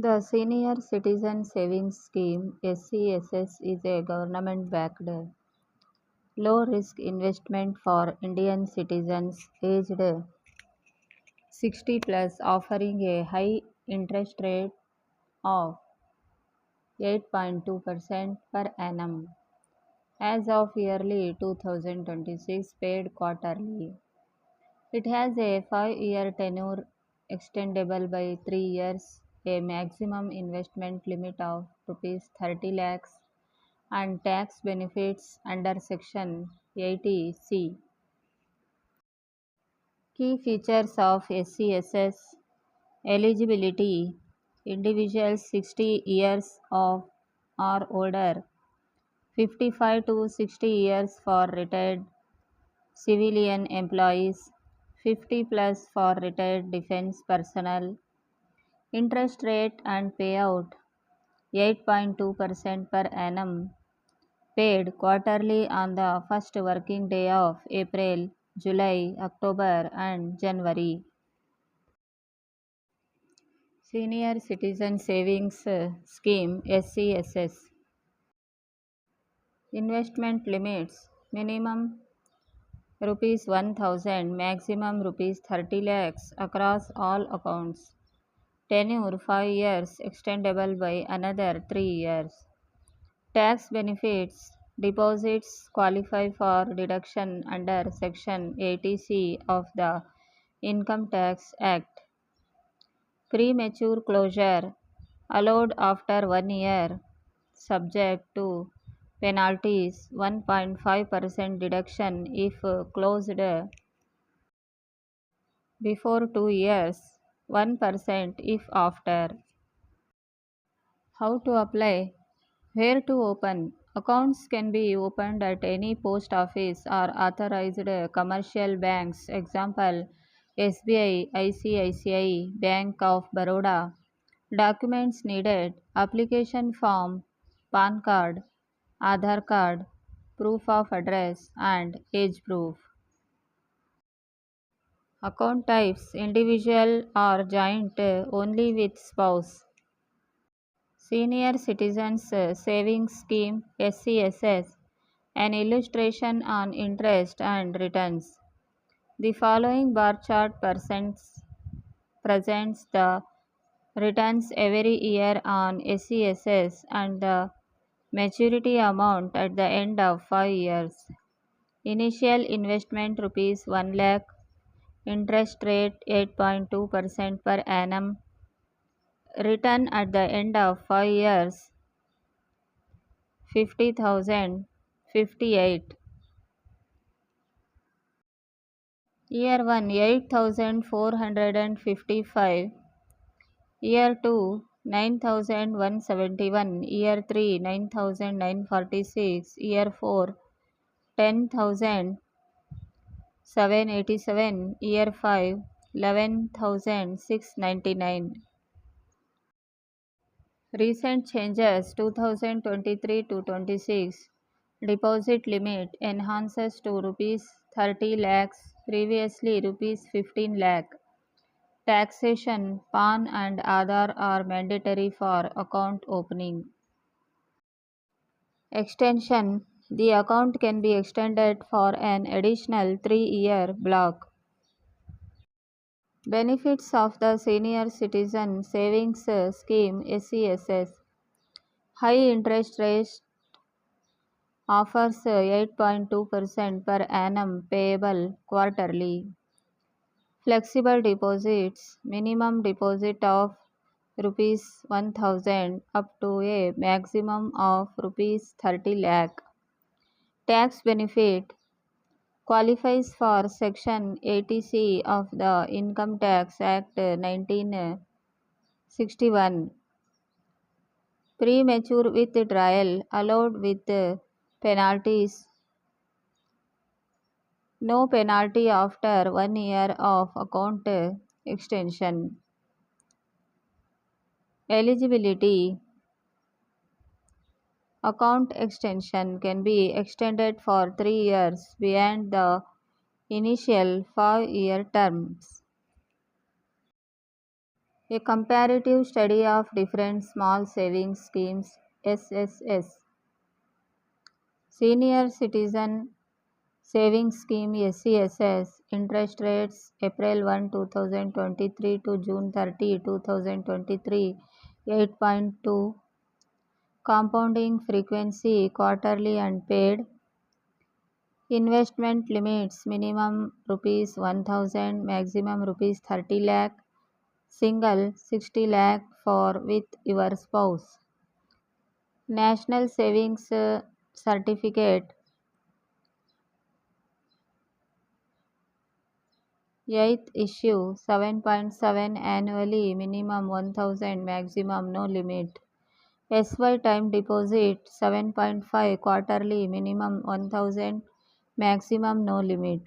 The Senior Citizen Savings Scheme (SCSS) is a government-backed, low-risk investment for Indian citizens aged 60 plus, offering a high interest rate of 8.2% per annum. As of yearly 2026, paid quarterly. It has a 5-year tenure extendable by 3 years, a maximum investment limit of rupees 30 lakhs, and tax benefits under Section 80C. Key features of SCSS: eligibility: individuals 60 years of or older, 55 to 60 years for retired civilian employees, 50 plus for retired defense personnel. Interest rate and payout: 8.2% per annum, paid quarterly on the first working day of April, July, October, and January. Senior Citizen Savings Scheme (SCSS). Investment limits: minimum rupees 1000, maximum rupees 30 lakhs across all accounts. Tenure 5 years, extendable by another 3 years. Tax benefits: deposits qualify for deduction under Section 80C of the Income Tax Act. Premature closure: allowed after 1 year, subject to penalties: 1.5% deduction if closed before 2 years, 1% if after. How to apply? Where to open? Accounts can be opened at any post office or authorized commercial banks. Example: SBI, ICICI, Bank of Baroda. Documents needed: application form, PAN card, Aadhaar card, proof of address, and age proof. Account types: individual or joint, only with spouse. Senior Citizens Savings Scheme (SCSS). An illustration on interest and returns. The following bar chart presents the returns every year on SCSS and the maturity amount at the end of 5 years. Initial investment rupees 1 lakh. Interest rate 8.2% per annum. Return at the end of 5 years 50,058. Year 1 8,455. Year 2 9,171. Year 3 9,946. Year 4 10,787. Year 5 11,699. Recent changes: 2023 to 26. Deposit limit enhances to rupees 30 lakhs, previously rupees 15 lakh. Taxation: PAN and Aadhaar are mandatory for account opening. Extension: the account can be extended for an additional 3-year block. Benefits of the Senior Citizen Savings Scheme (SCSS). High interest rate offers 8.2% per annum, payable quarterly. Flexible deposits: minimum deposit of rupees 1000 up to a maximum of rupees 30 lakh. Tax benefit: qualifies for Section 80C of the Income Tax Act 1961. Premature withdrawal allowed with penalties: no penalty after 1 year of account extension. Eligibility: account extension can be extended for 3 years beyond the initial 5-year terms. A comparative study of different small savings schemes SSS. Senior Citizen Savings Scheme SCSS interest rates April 1, 2023 to June 30, 2023 8.2 compounding frequency quarterly unpaid investment limits minimum rupees 1000 maximum rupees 30 lakh single 60 lakh for with your spouse national savings certificate 8th issue 7.7 annually minimum 1000 maximum no limit SY time deposit 7.5 quarterly minimum 1000 maximum no limit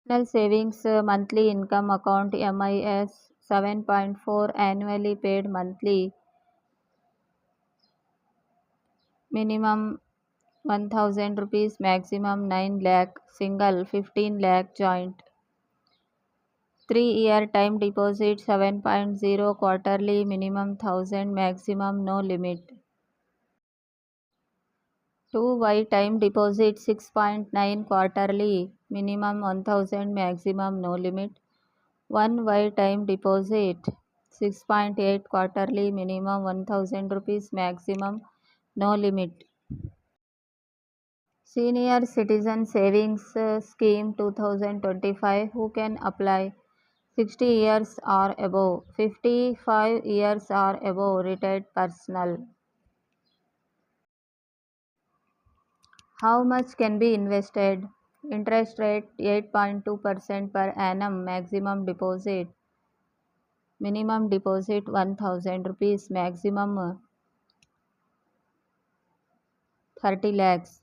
national savings monthly income account MIS 7.4 annually paid monthly minimum 1000 rupees maximum 9 lakh single 15 lakh joint 3-year time deposit 7.0 quarterly minimum 1000 maximum no limit 2Y time deposit 6.9 quarterly minimum 1000 maximum no limit 1Y time deposit 6.8 quarterly minimum 1000 rupees maximum no limit Senior Citizen Savings Scheme 2025 who can apply 60 years or above 55 years or above retired personnel how much can be invested interest rate 8.2% per annum maximum deposit minimum deposit 1000 rupees maximum 30 lakhs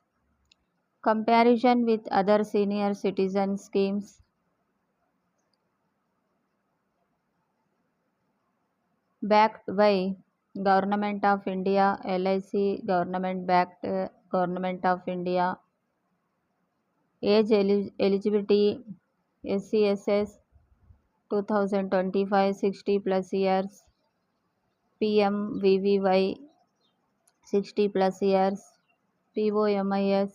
comparison with other senior citizen schemes backed by Government of India, LIC, Government backed Government of India, age eligibility SCSS 2025 60 plus years, PMVVY 60 plus years, POMIS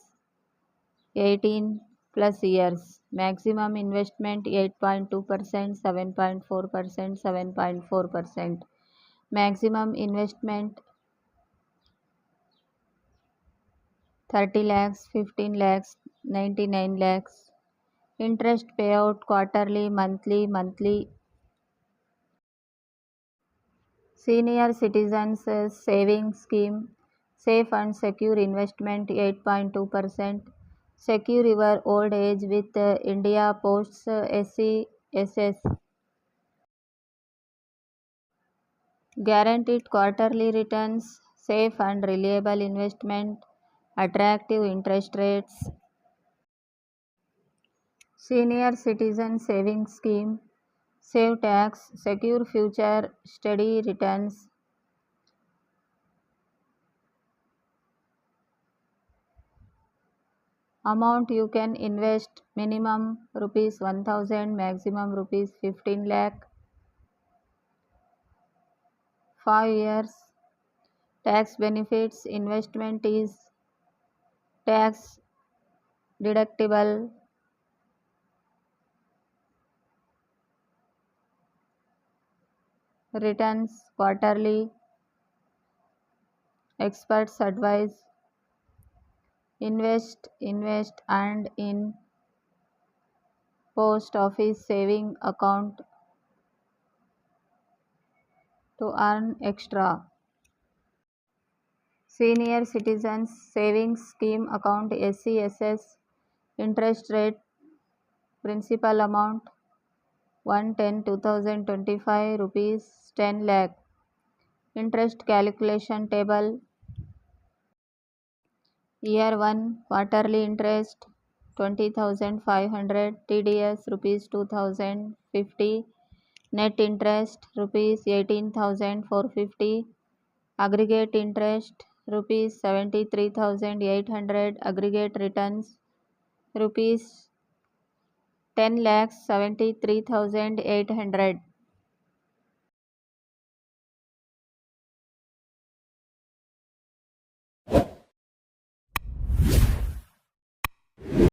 18 plus years, maximum investment 8.2%, 7.4%, 7.4%, maximum investment 30 lakhs, 15 lakhs, 99 lakhs. Interest payout quarterly, monthly. Senior Citizens Savings Scheme, safe and secure investment 8.2%. Secure your old age with India Post's SCSS. Guaranteed quarterly returns, safe and reliable investment, attractive interest rates. Senior Citizen Savings Scheme, save tax, secure future, steady returns. Amount you can invest minimum rupees 1000, maximum rupees 15 lakh. 5 years. Tax benefits investment is tax deductible. Returns quarterly. Experts advise invest and in post office saving account to earn extra. Senior Citizens Savings Scheme account SCSS interest rate principal amount 110 2025 rupees 10 lakh interest calculation table year 1 quarterly interest 20,500 TDS rupees 2050 net interest rupees 18,450 aggregate interest rupees 73,800 aggregate returns rupees 10 lakhs 73,800